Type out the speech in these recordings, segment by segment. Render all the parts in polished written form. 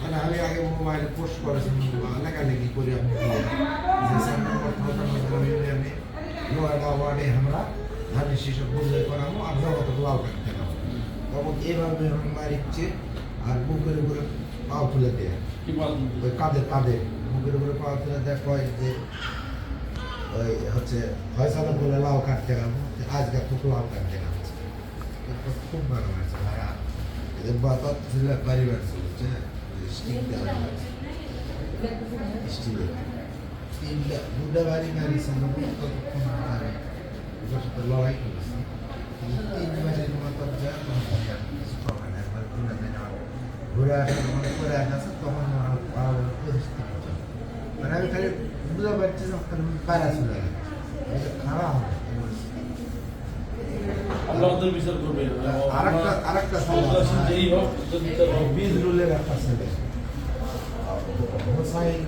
মানে আমি আগে মোবাইলে পোস্ট করেছি লেখালেখি করি আপনি নোয়াডা ওয়ার্ডে আমরা ধানের শিশু পরিচয় করাবো আর জগত লাল কাঠ দেখাবো তখন এইভাবে মারিচ্ছে আর বুকের উপরে পাও তুলে দেয় ওই কাঁধে বুকের উপরে পাও তুলে দেয় কয় যে ওই হচ্ছে ফয়সালা বলে লাউ কাঠ দেখাবো আজকে খুব লাউ কাঠ দেখাবো খুব ভালো আছে ভাইয়া এদের বাতাত ছিল পরিবার চলছে স্টিক দেওয়া স্টিলের তিনটা দুটা বাড়ি নারী সঙ্গে ততক্ষণ আর ওদের সাথে লড়াই করেছে তিন বাড়ির মতো ঘুরে আসা মানে করে আসা তখন পরিস্থিতি মানে আমি খালি বুঝতে পারছি যে পায়রা চলে গেছে খারাপ হবে বিচার করবে আরেকটা বীজ রুলের একটা ছেলে হোসাইন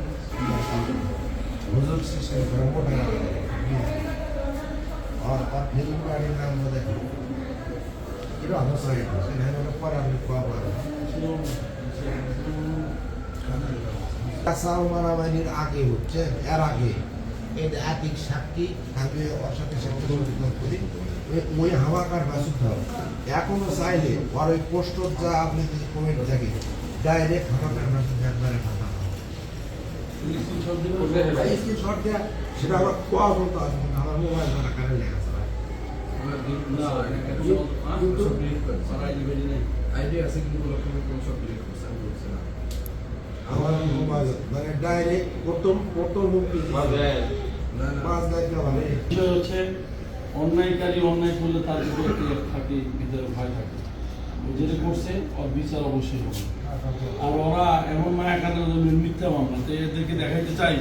হুজুর সিস্টেম করে মোটা और फिल्म गाड़ी नाम बोले এটা হোসাইন সেখানে হলো পরামর্শ পাওয়া কাসাও মারামারির আগে হচ্ছে এর আগে এই আতিক সাক্ষী আমি ওর সাথে সাক্ষী করি ওই হাওয়াকার বাসুদ এখনো চাইলে আর ওই পোস্টার যা আপনি যদি কমেন্ট থাকে ডাইরেক্ট হাওয়াকার বাসুদ একবারে ফাঁকা স্ক্রিনশট দেয়া সেটা আমার কোয়া বলতে আছে আমার মোবাইল দ্বারা কারে লেখা আছে আমার মোবাইল মানে ডাইরেক্ট প্রথম হচ্ছে অন্যায়কারী অন্যায় করলে তার ভিতরে থাকে ভিতরে ভয় থাকে যেটা করছে ওর বিচার অবশ্যই হবে আর ওরা এমন মায়া কাটার জন্য মিথ্যা মামলা তো এদেরকে দেখাইতে চাই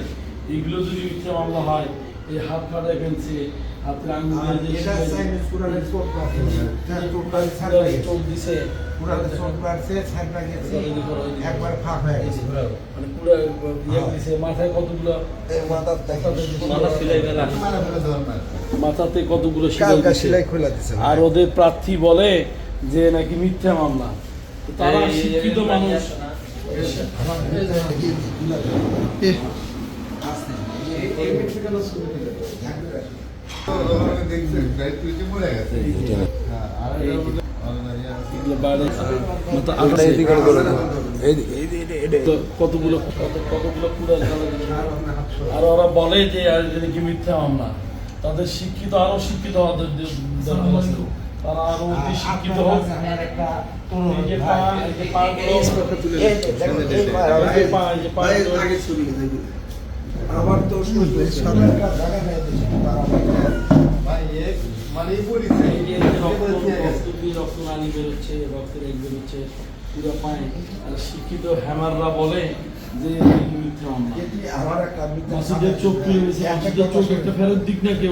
এগুলো যদি মিথ্যা মামলা হয় এই হাত কাটায় ফেলছে হাতের আঙুল চোখ দিছে মাথায় কতগুলো মাথাতে কতগুলো সেলাই খোলা দিছে আর ওদের প্রার্থী বলে যে নাকি মিথ্যা মামলা তারা শিক্ষিত মানুষ কতগুলো আর ওরা বলে যে কি মিথ্যা মামলা তাদের শিক্ষিত আরো শিক্ষিত হওয়া তারা আরো অতি শিক্ষিত হোক আমার তো শিক্ষিত হ্যামাররা বলে যে আমার একটা চোখ একটা ফেরত দিক না কেউ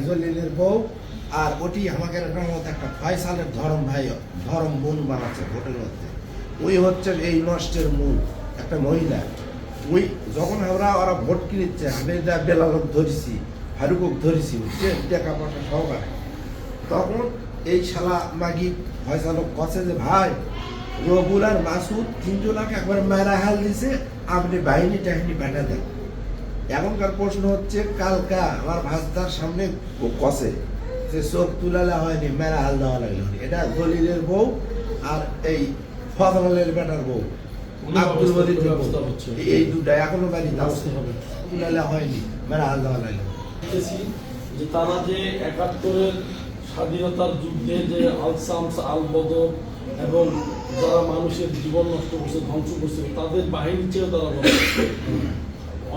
জলিলের বউ আর ওটি আমাকে একটা ফয়সালের ধরম ভাই ধরম বোন বানাচ্ছে ভোটের মধ্যে ওই হচ্ছে এই নষ্টের মূল একটা মহিলা ওই যখন ওরা ভোট কিনেছে আমি বেলালক ধরেছি ফারুকক ধরেছি বুঝছে টাকা পয়সা সহকারে তখন এই শালা মাগি ফয়সালক কছে যে ভাই রবুল আর মাসুদ 3 লাখ একবার মেরা হাল দিছে আপনি বাহিনী টাহিনী পাঠা দেন এখনকার প্রশ্ন হচ্ছে কালকা আমার ভাস্তার সামনে কষে যে চোখ তুলালে হয়নি মেরা হাল দেওয়া লাগলো এটা দলিলের বউ আর এই ফজলের বেটার বউ আব্দুল ওয়ালিদের বউ এই দুটা এখনো বাড়ি তুলালে হয়নি মেরা হাল দেওয়া লাগলো যে তারা যে ৭১-এর স্বাধীনতার যুদ্ধে যে আলসামস আল বদর এবং যারা মানুষের জীবন নষ্ট করছে ধ্বংস করছে তাদের বাহিনীর চেয়েও তারা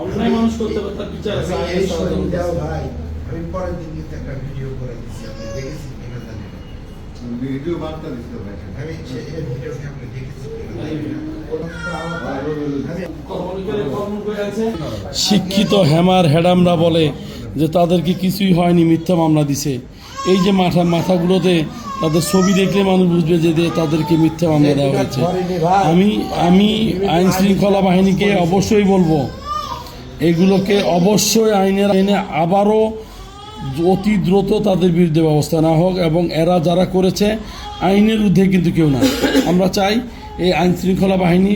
অন্যায় মানুষ করতে পারে তার বিচার আছে ভাই আমি পরের দিন একটা ভিডিও করে দিচ্ছি আপনি দেখেছেন কিনা জানি না ভিডিও বার্তা দিতে ভাই আমি এই ভিডিওটি আপনি দেখেছেন শিক্ষিত হ্যামার হ্যাডামরা বলে যে তাদেরকে কিছুই হয়নি মিথ্যা মামলা দিছে এই যে মাথাগুলোতে তাদের ছবি দেখলে মানুষ বুঝবে যে তাদেরকে মিথ্যা মামলা দেওয়া হয়েছে। আমি আইন শৃঙ্খলা বাহিনীকে অবশ্যই বলবো, এগুলোকে অবশ্যই আইনে আবারও অতি দ্রুত তাদের বিরুদ্ধে ব্যবস্থা নেওয়া হোক, এবং এরা যারা করেছে আইনের ঊর্ধ্বে কিন্তু কেউ না। আমরা চাই এই আইন শৃঙ্খলা বাহিনী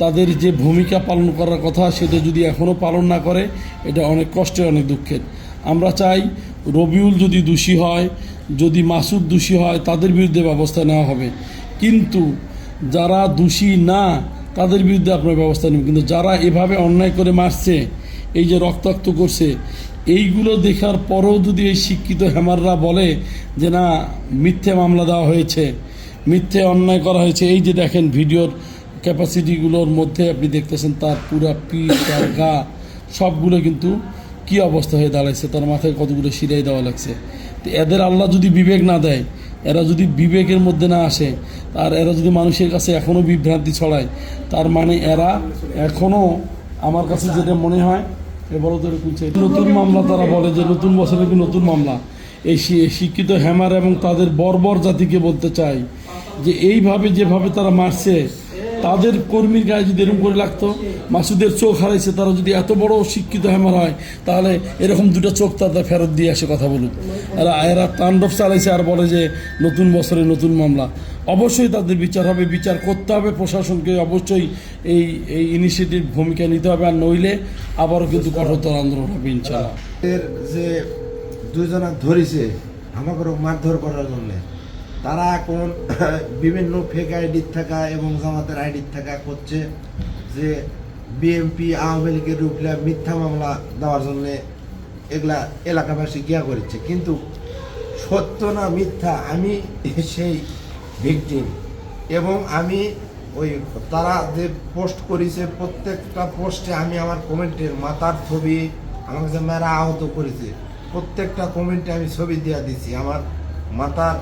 তাদের যে ভূমিকা পালন করার কথা সেটা যদি এখনও পালন না করে, এটা অনেক কষ্টের, অনেক দুঃখের। আমরা চাই রবিউল যদি দোষী হয়, যদি মাসুদ দোষী হয়, তাদের বিরুদ্ধে ব্যবস্থা নেওয়া হবে, কিন্তু যারা দোষী না তাদের বিরুদ্ধে আপনার ব্যবস্থা নেবেন। কিন্তু যারা এভাবে অন্যায় করে মারছে, এই যে রক্তাক্ত করছে, এইগুলো দেখার পরেও যদি এই শিক্ষিত হ্যামাররা বলে যে না মিথ্যে মামলা দেওয়া হয়েছে, মিথ্যে অন্যায় করা হয়েছে, এই যে দেখেন ভিডিওর ক্যাপাসিটিগুলোর মধ্যে আপনি দেখতেছেন তার পুরা পিঠ, তার গা সবগুলো কিন্তু কী অবস্থা হয়ে দাঁড়াইছে, তার মাথায় কতগুলো সিরাই দেওয়া লাগছে। তো এদের আল্লাহ যদি বিবেক না দেয়, এরা যদি বিবেকের মধ্যে না আসে, আর এরা যদি মানুষের কাছে এখনও বিভ্রান্তি ছড়ায়, তার মানে এরা এখনও, আমার কাছে যেটা মনে হয়, বড় ধরে খুলছে নতুন মামলা, তারা বলে যে নতুন বছরে কি নতুন মামলা। এই শিক্ষিত হ্যামার এবং তাদের বর্বর জাতিকে বলতে চাই যে এইভাবে যেভাবে তারা মারছে, তাদের কর্মীর গায়ে যদি এরকম করে লাগতো, মাসুদের চোখ হারাইছে, তারা যদি এত বড় শিক্ষিত হ্যামার হয়, তাহলে এরকম দুটো চোখ তাদের ফেরত দিয়ে আসে কথা বলুক। এরা তাণ্ডব চালাইছে আর বলে যে নতুন বছরে নতুন মামলা। অবশ্যই তাদের বিচার হবে, বিচার করতে হবে, প্রশাসনকে অবশ্যই এই ইনিশিয়েটিভ ভূমিকা নিতে হবে, আর নইলে আবারও কিন্তু কঠোরতর আন্দোলন হবে ইনশাআল্লাহ। এর যে দুইজনা ধরেছে আমাকে মারধর করার জন্য, তারা এখন বিভিন্ন ফেক আইডির থাকা এবং জামাতের আইডির থাকা করছে যে বিএনপি আওয়ামী লীগের রূপলে মিথ্যা মামলা দেওয়ার জন্য এগুলা এলাকাবাসী গিয়া করেছে, কিন্তু সত্য না মিথ্যা আমি সেই ভিকটিম। এবং আমি ওই তারা যে পোস্ট করেছে প্রত্যেকটা পোস্টে আমি আমার কমেন্টের মাথার ছবি, আমাকে যে মেয়েরা আহত করেছে প্রত্যেকটা কমেন্টে আমি ছবি দিয়ে দিছি, আমার মাথার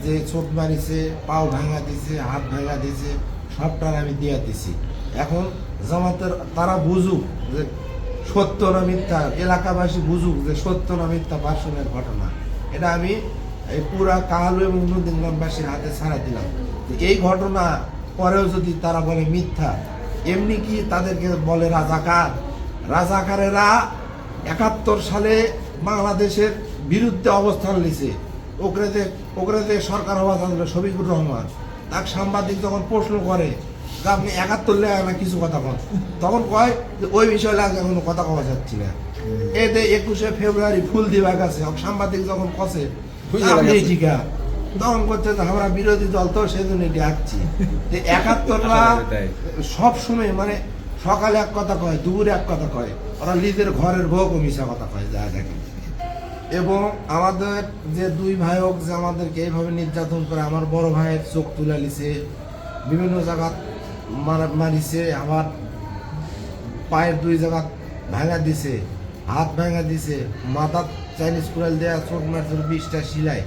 যে চোট মারিছে, পাও ভাঙা দিছে, হাত ভাঙা দিছে, সবটার আমি দিয়ে দিছি। এখন জামাতের তারা বুঝুক যে সত্য না মিথ্যা, এলাকাবাসী বুঝুক যে সত্য না মিথ্যা ভার্সনের ঘটনা। এটা আমি এই পুরা কাহালু এবং নদীন গ্রামবাসীর হাতে ছাড়া দিলাম। এই ঘটনা পরেও যদি তারা বলে মিথ্যা, এমনি কি তাদেরকে বলে রাজাকার? রাজাকারেরা 71 সালে বাংলাদেশের বিরুদ্ধে অবস্থান নিয়েছে। ওকরে যে সরকার হওয়া থাকলে শফিকুর রহমান, তার সাংবাদিক যখন প্রশ্ন করে যে আপনি 71 লেখা না কিছু কথা বল, তখন কয় যে ওই বিষয়ে লাগে কোনো কথা কওয়া যাচ্ছে না। এতে 21শে ফেব্রুয়ারি ফুল দিবা গেছে, সাংবাদিক যখন কষে আপনি টিকা, তখন করছে যে আমরা বিরোধী দল তো সেজন্য এটি আসছি। 71রা সব সময় মানে সকালে এক কথা কয়, দুপুরে এক কথা কয়, ওরা নিজের ঘরের বউ মিশা কথা কয় যা দেখে। এবং আমাদের যে দুই ভাই হোক যে আমাদেরকে এইভাবে নির্যাতন করে, আমার বড় ভাইয়ের চোখ তুলে নিছে, বিভিন্ন জায়গা মারিছে, আমার পায়ের 2 জায়গা ভাঙা দিছে, হাত ভাঙা দিছে, মাথা চাইনিজ কুড়াল দেওয়া, চোখ মারছে 20টা সিলাই।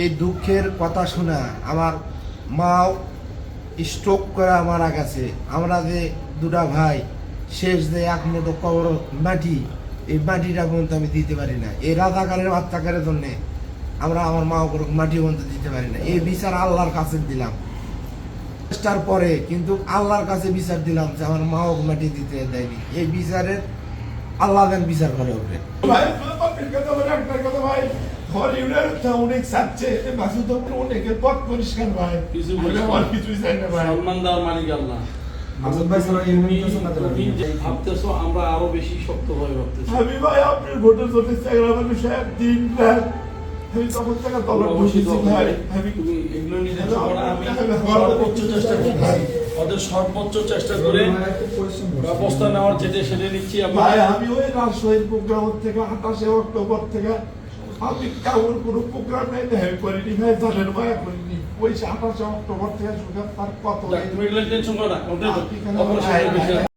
এই দুঃখের কথা শোনা আমার মাও স্ট্রোক করে মারা গেছে। আমরা যে দুটা ভাই শেষ যে এক মুঠো কবর মাটি, এই মাটিটা পর্যন্ত আমি দিতে পারি না। এই রাজাকারের বাচ্চাকারের জন্য আমরা আমার মা মাটি পর্যন্ত দিতে পারি না। এই বিচার আল্লাহর কাছে দিলাম চেষ্টার পরে, কিন্তু আল্লাহর কাছে বিচার দিলাম যে আমার মা মাটি দিতে দেয়নি। এই বিচারের আল্লাহ দেন বিচার করে ওপরে। অনেক চাচ্ছে মাসুদ অনেকের পথ পরিষ্কার ভাই, কিছু কিছুই চাই না ভাই। সম্মান দেওয়ার মালিক আল্লাহ। ভাবতেছো আমরা আরো বেশি শক্তভাবে ভাবতেছি। আমি ভাই আপনার ভোটের জন্য চাকরা মানুষ একদিন রাত আমি তখন থেকে দলের বসেছি ভাই। আমি তুমি এগুলো নিয়ে আমি সর্বোচ্চ চেষ্টা করছি, ওদের সর্বোচ্চ চেষ্টা করে ব্যবস্থা নেওয়ার যেটা সেটা নিচ্ছি। ভাই আমি ওই রাজশাহীর প্রোগ্রাম থেকে 28শে অক্টোবর থেকে আমি কাউর কোনো প্রোগ্রাম নেই করিনি ভাই, জানেন ভাই করিনি। ওই 28শে অক্টোবর থেকে শুধু তার কত টেনশন করো না।